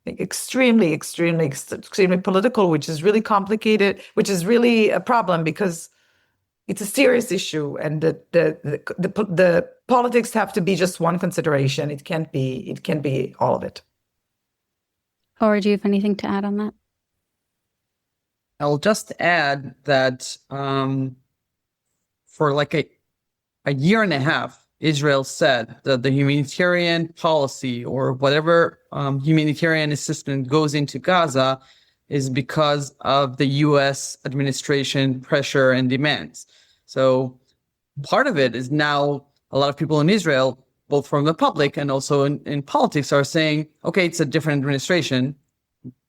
extremely political, which is really complicated, which is really a problem because it's a serious issue, and the politics have to be just one consideration. It can't be all of it. Or do you have anything to add on that? I'll just add that for like a year and a half, Israel said that the humanitarian policy or whatever humanitarian assistance goes into Gaza is because of the U.S. administration pressure and demands. So part of it is now a lot of people in Israel, both from the public and also in politics, are saying, okay, it's a different administration.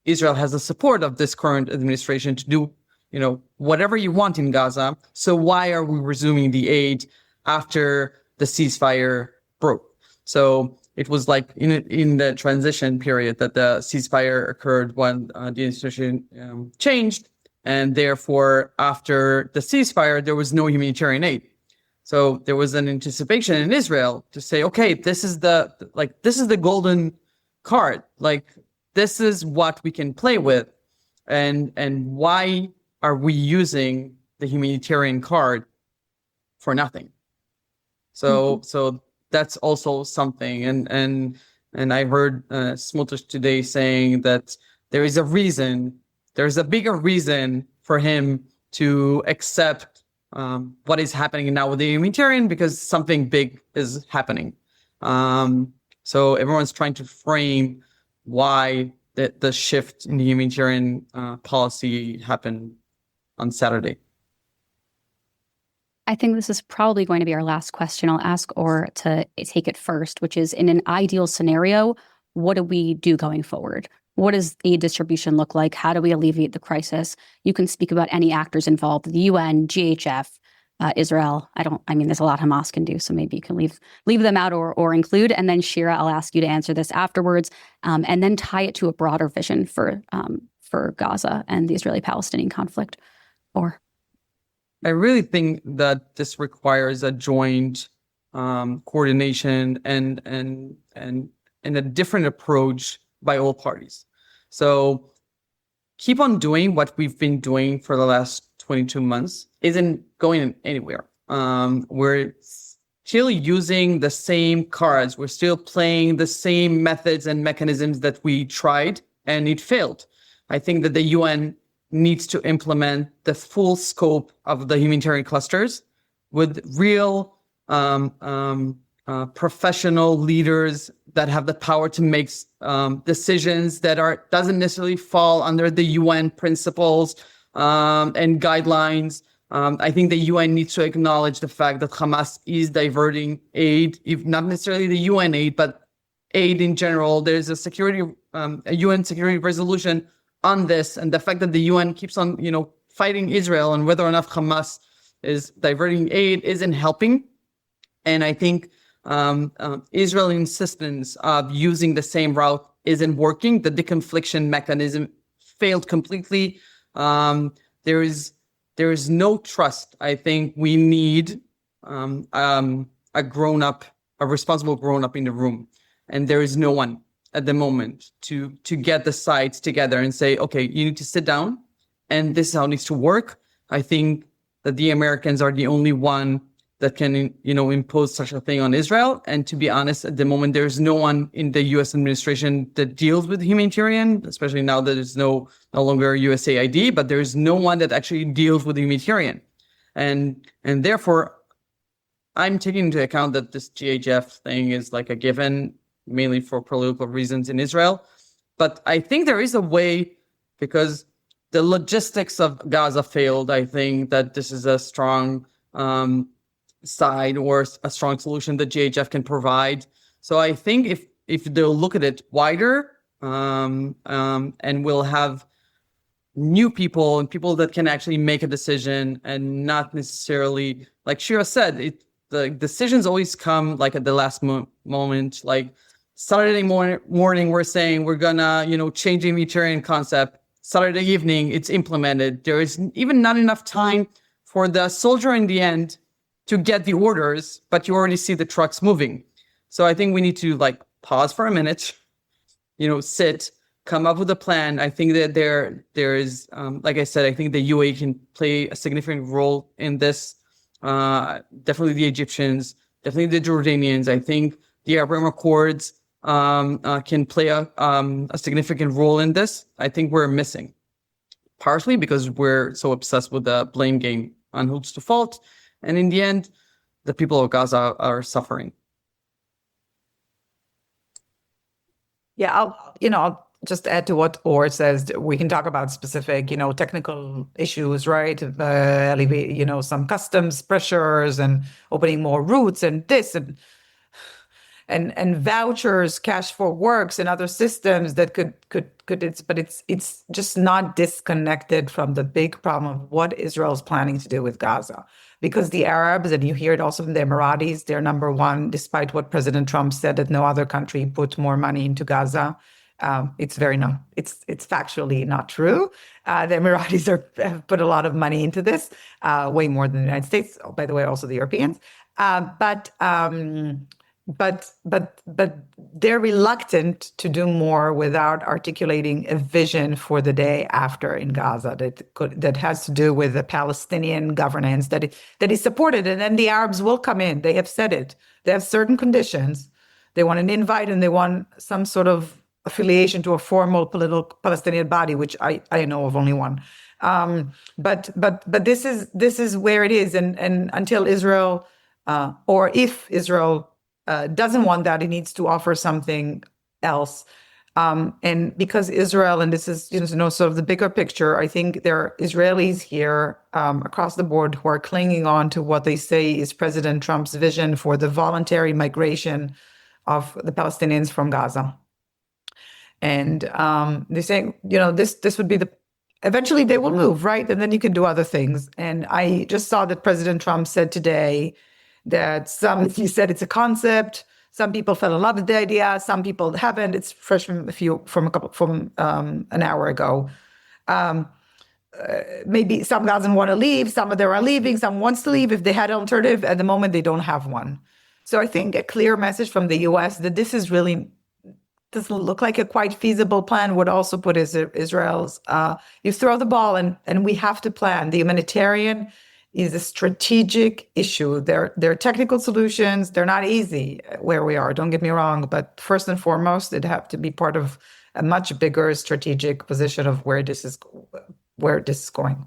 Israel has the support of this current administration to do, whatever you want in Gaza. So why are we resuming the aid after the ceasefire broke? So it was like in the transition period that the ceasefire occurred when the administration changed. And therefore, after the ceasefire, there was no humanitarian aid. So there was an anticipation in Israel to say, okay, this is the golden card. Like, this is what we can play with. And why are we using the humanitarian card for nothing? So that's also something. And I heard Smotrich today saying that there's a bigger reason for him to accept what is happening now with the humanitarian, because something big is happening. So everyone's trying to frame why the shift in the humanitarian policy happened on Saturday. I think this is probably going to be our last question. I'll ask Or to take it first, which is, in an ideal scenario, what do we do going forward? What does aid distribution look like? How do we alleviate the crisis? You can speak about any actors involved, the UN, GHF, Israel. There's a lot Hamas can do, so maybe you can leave them out or include. And then Shira, I'll ask you to answer this afterwards, and then tie it to a broader vision for Gaza and the Israeli-Palestinian conflict. Or I really think that this requires a joint coordination and a different approach by all parties. So keep on doing what we've been doing for the last 22 months isn't going anywhere. We're still using the same cards. We're still playing the same methods and mechanisms that we tried, and it failed. I think that the UN needs to implement the full scope of the humanitarian clusters with real professional leaders that have the power to make decisions that doesn't necessarily fall under the UN principles and guidelines. I think the UN needs to acknowledge the fact that Hamas is diverting aid, if not necessarily the UN aid, but aid in general. There's a UN security resolution on this, and the fact that the UN keeps on, fighting Israel and whether or not Hamas is diverting aid isn't helping. And I think Israel's insistence of using the same route isn't working. The deconfliction mechanism failed completely. There is no trust. I think we need a responsible grown-up in the room, and there is no one at the moment to get the sides together and say, okay, you need to sit down, and this is how it needs to work. I think that the Americans are the only one that can, impose such a thing on Israel. And to be honest, at the moment, there's no one in the U.S. administration that deals with humanitarian, especially now that there's no longer USAID, but there's no one that actually deals with humanitarian. And therefore, I'm taking into account that this GHF thing is like a given, mainly for political reasons in Israel. But I think there is a way, because the logistics of Gaza failed. I think that this is a strong side or a strong solution that GHF can provide. So I think if they'll look at it wider, and we'll have new people and people that can actually make a decision and not necessarily, like Shira said, the decisions always come like at the last moment. Like Saturday morning, we're saying we're gonna, change the humanitarian concept. Saturday evening, it's implemented. There is even not enough time for the soldier in the end to get the orders, but you already see the trucks moving. So I think we need to like pause for a minute, sit, come up with a plan. I think that there is, like I said, I think the UAE can play a significant role in this. Definitely the Egyptians, definitely the Jordanians. I think the Abraham Accords can play a significant role in this. I think we're missing, partially because we're so obsessed with the blame game on who's to fault. And in the end, the people of Gaza are suffering. Yeah, I'll just add to what Or says. We can talk about specific, technical issues, right? Alleviate, some customs pressures and opening more routes and this and vouchers, cash for works and other systems that could but it's just not disconnected from the big problem of what Israel's planning to do with Gaza. Because the Arabs, and you hear it also from the Emiratis, they're number one, despite what President Trump said that no other country put more money into Gaza. It's factually not true. The Emiratis have put a lot of money into this, way more than the United States. Oh, by the way, also the Europeans. But they're reluctant to do more without articulating a vision for the day after in Gaza that has to do with the Palestinian governance that is supported, and then the Arabs will come in. They have said it. They have certain conditions. They want an invite and they want some sort of affiliation to a formal political Palestinian body, which I know of only one. But this is where it is, and until Israel or if Israel doesn't want that, it needs to offer something else. And because Israel, and this is sort of the bigger picture, I think there are Israelis here across the board who are clinging on to what they say is President Trump's vision for the voluntary migration of the Palestinians from Gaza. And they say, this would be eventually they will move, right? And then you can do other things. And I just saw that President Trump said today that he said it's a concept. Some people fell in love with the idea. Some people haven't. It's fresh from an hour ago. Maybe some doesn't want to leave. Some of them are leaving. Some wants to leave if they had an alternative. At the moment, they don't have one. So I think a clear message from the U.S. that this is really doesn't look like a quite feasible plan would also put Israel's. You throw the ball and we have to plan. The humanitarian is a strategic issue. There are technical solutions. They're not easy where we are, don't get me wrong. But first and foremost, it'd have to be part of a much bigger strategic position of where this is going.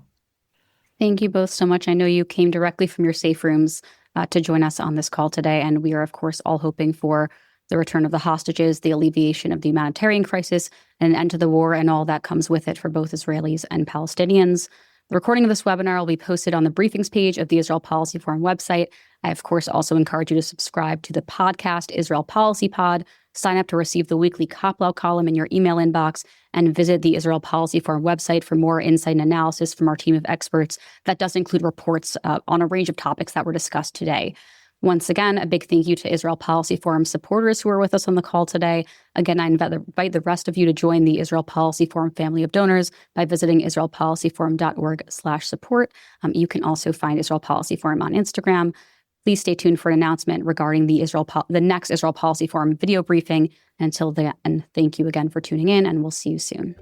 Thank you both so much. I know you came directly from your safe rooms to join us on this call today. And we are, of course, all hoping for the return of the hostages, the alleviation of the humanitarian crisis, and an end to the war and all that comes with it for both Israelis and Palestinians. The recording of this webinar will be posted on the briefings page of the Israel Policy Forum website. I, of course, also encourage you to subscribe to the podcast, Israel Policy Pod, sign up to receive the weekly Koplau column in your email inbox, and visit the Israel Policy Forum website for more insight and analysis from our team of experts. That does include reports on a range of topics that were discussed today. Once again, a big thank you to Israel Policy Forum supporters who are with us on the call today. Again, I invite the rest of you to join the Israel Policy Forum family of donors by visiting israelpolicyforum.org/support. You can also find Israel Policy Forum on Instagram. Please stay tuned for an announcement regarding the next Israel Policy Forum video briefing. Until then, thank you again for tuning in, and we'll see you soon.